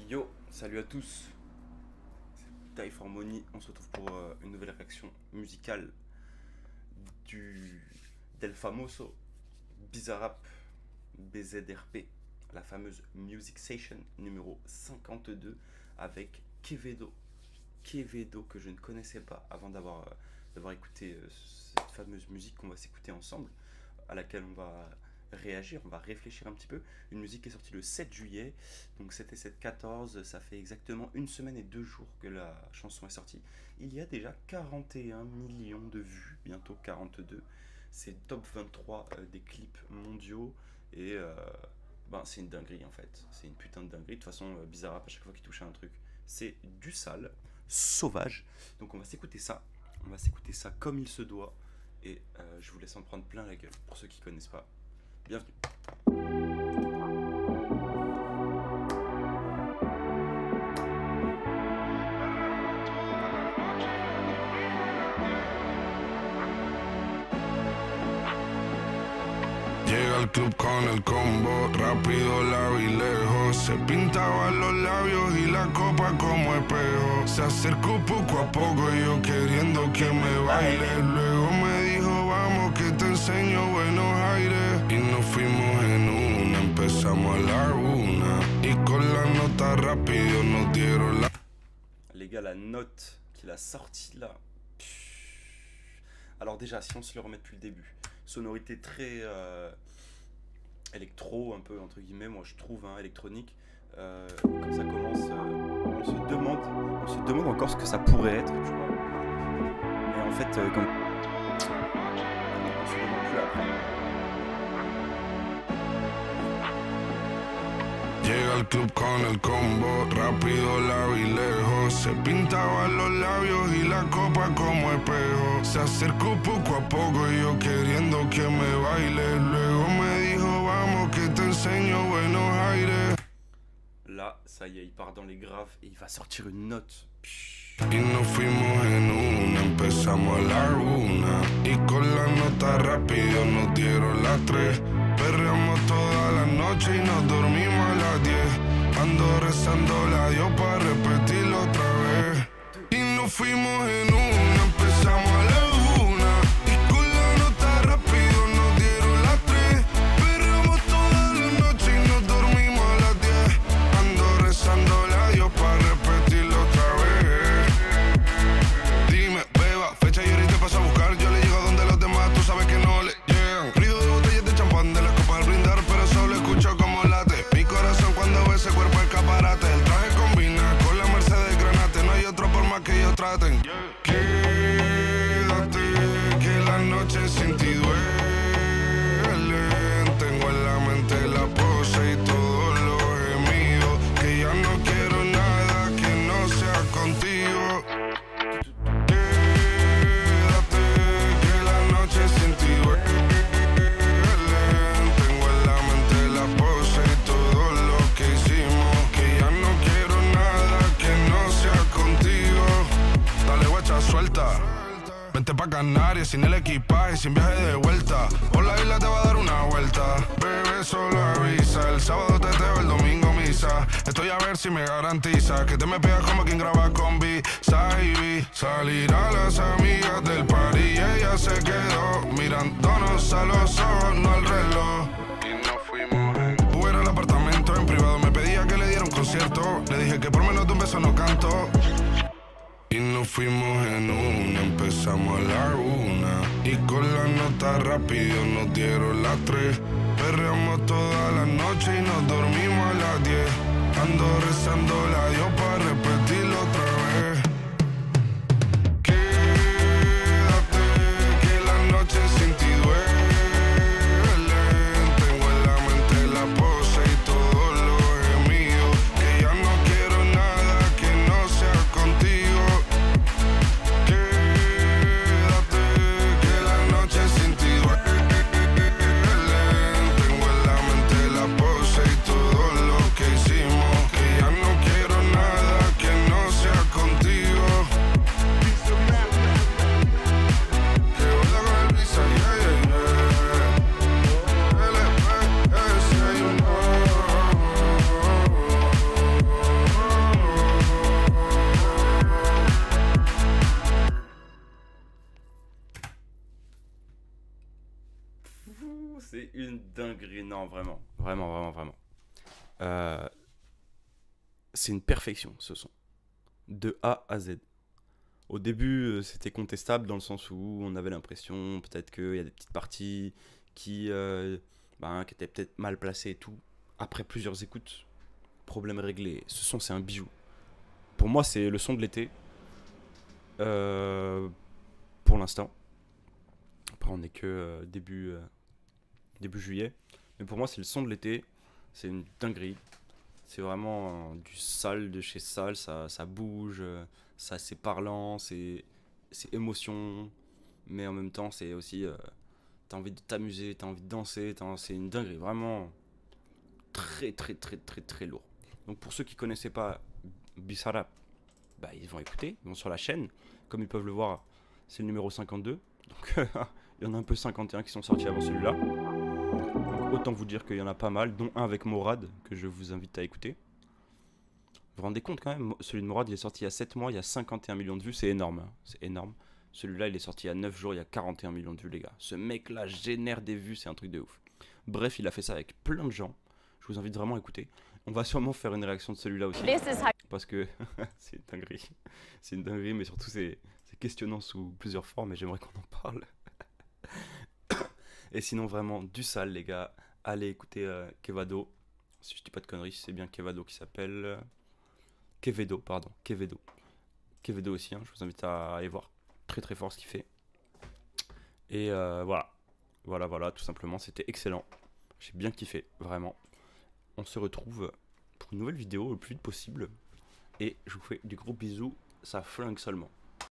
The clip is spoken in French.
Yo, salut à tous, c'est Type Harmony, on se retrouve pour une nouvelle réaction musicale del famoso Bizarrap BZRP, la fameuse Music Session numéro 52 avec Quevedo que je ne connaissais pas avant d'avoir écouté cette fameuse musique qu'on va s'écouter ensemble, à laquelle on va réagir, on va réfléchir un petit peu. Une musique qui est sortie le 7 juillet, donc c'était cette 14, ça fait exactement 1 semaine et 2 jours que la chanson est sortie. Il y a déjà 41 millions de vues, bientôt 42. C'est top 23 des clips mondiaux et c'est une dinguerie en fait. C'est une putain de dinguerie. De toute façon, Bizarrap, à chaque fois qu'il touche à un truc, c'est du sale, sauvage. Donc on va s'écouter ça. On va s'écouter ça comme il se doit. Et je vous laisse en prendre plein la gueule. Pour ceux qui connaissent pas, bienvenue. Llega al club con el combo, rápido, largo y lejos. Se pintaba los labios y la copa como espejo. Se acercó poco a poco y yo queriendo que me baile. Luego me dijo, vamos que te enseño buenos aires. Y nos fuimos en una, empezamos a la una. Y con la nota rápido nos dieron la... Les gars, la note qu'il a sortie là. Alors déjà, si on se le remet depuis le début, sonorité très électro, un peu entre guillemets, moi je trouve, hein, électronique. Quand ça commence, on se demande encore ce que ça pourrait être, tu vois. Mais en fait, quand on se demande plus après. Llega al club con el combo, rápido, largo y lejos. Se pintaban los labios y la copa como espejo. Se acercó poco a poco y yo queriendo que me baile. Luego me dijo, vamos que te enseño buenos aires. Là, ça y est, il part dans les graves et il va sortir une note. Y nos fuimos en una, empezamos a la una. Y con la nota rápido nos dieron las 3. Perreamos toda la noche y nos dormimos a las 10. Ando rezando la Dios para repetirlo otra vez. Y nos fuimos en una, empezamos a la una. Y con la nota rápido nos dieron las 3. Perreamos toda la noche y nos dormimos a las 10. Ando rezando la Dios para repetirlo otra vez. Dime, beba, fecha y ahorita paso a buscar. Yo le llego a donde los demás, tú sabes que no le llegan. Ruido de botellas de champán, de las copas al brindar, pero solo escucho como late mi corazón cuando ve ese cuerpo escaparate. El traje combina con la Mercedes Granate. No hay otro por más que ellos traten. Quédate, que la noche sin ti duele. Tengo en la mente la pose y todos los gemidos. Que ya no quiero nada que no sea contigo. Quédate, que la noche sin ti duele. Tengo en la mente la pose y todo lo que hicimos. Que ya no quiero nada que no sea contigo. Dale guacha, suelta. Vente pa' Canarias sin el equipaje, sin viaje de vuelta. Por la isla te va a dar una vuelta. Bebé, solo avisa. El sábado teteo, el domingo misa. Estoy a ver si me garantiza que te me pegas como quien graba con B-Side. Salir a las amigas del party y ella se quedó mirándonos a los ojos, no al reloj. Y nos fuimos en Uber al apartamento en privado. Me pedía que le diera un concierto. Le dije que por menos de un beso no canto. Y nos fuimos en una, empezamos a la una. Y con la nota rápido nos dieron las 3. Perreamos toda la noche y nos dormimos a las 10. Ando rezando la Dios para repetirlo otra vez. Quédate, que la noche sin ti duele. Tengo en la mente la pose y todos los gemidos. Que ya no quiero nada que no sea contigo. Quédate, que la noche sin ti duele. Tengo en la mente la pose y todo lo que hicimos. Que ya no quiero nada non, vraiment. Vraiment, vraiment, vraiment. C'est une perfection, ce son. De A à Z. Au début, c'était contestable dans le sens où on avait l'impression peut-être qu'il y a des petites parties qui étaient peut-être mal placées et tout. Après plusieurs écoutes, problème réglé. Ce son, c'est un bijou. Pour moi, c'est le son de l'été. Pour l'instant. Après, on n'est que début juillet. Mais pour moi, c'est le son de l'été. C'est une dinguerie. C'est vraiment du sale de chez sale. Ça bouge. C'est parlant. C'est émotion. Mais en même temps, c'est aussi. T'as envie de t'amuser. T'as envie de danser. C'est une dinguerie. Vraiment très, très, très, très, très lourd. Donc, pour ceux qui ne connaissaient pas Bizarrap, bah, ils vont écouter. Ils vont sur la chaîne. Comme ils peuvent le voir, c'est le numéro 52. Donc, il y en a un peu 51 qui sont sortis avant celui-là. Donc, autant vous dire qu'il y en a pas mal, dont un avec Morad, que je vous invite à écouter. Vous vous rendez compte quand même, celui de Morad, il est sorti il y a 7 mois, il y a 51 millions de vues, c'est énorme. Hein. C'est énorme. Celui-là, il est sorti il y a 9 jours, il y a 41 millions de vues, les gars. Ce mec-là génère des vues, c'est un truc de ouf. Bref, il a fait ça avec plein de gens. Je vous invite vraiment à écouter. On va sûrement faire une réaction de celui-là aussi. Parce que c'est une dinguerie. C'est une dinguerie, mais surtout c'est questionnant sous plusieurs formes et j'aimerais qu'on en parle. Et sinon, vraiment, du sale, les gars. Allez écouter Quevedo. Si je dis pas de conneries, c'est bien Quevedo qui s'appelle. Quevedo, pardon. Quevedo. Quevedo aussi, hein, je vous invite à aller voir. Très très fort ce qu'il fait. Et voilà. Voilà, tout simplement, c'était excellent. J'ai bien kiffé, vraiment. On se retrouve pour une nouvelle vidéo le plus vite possible. Et je vous fais du gros bisous. Ça flingue seulement.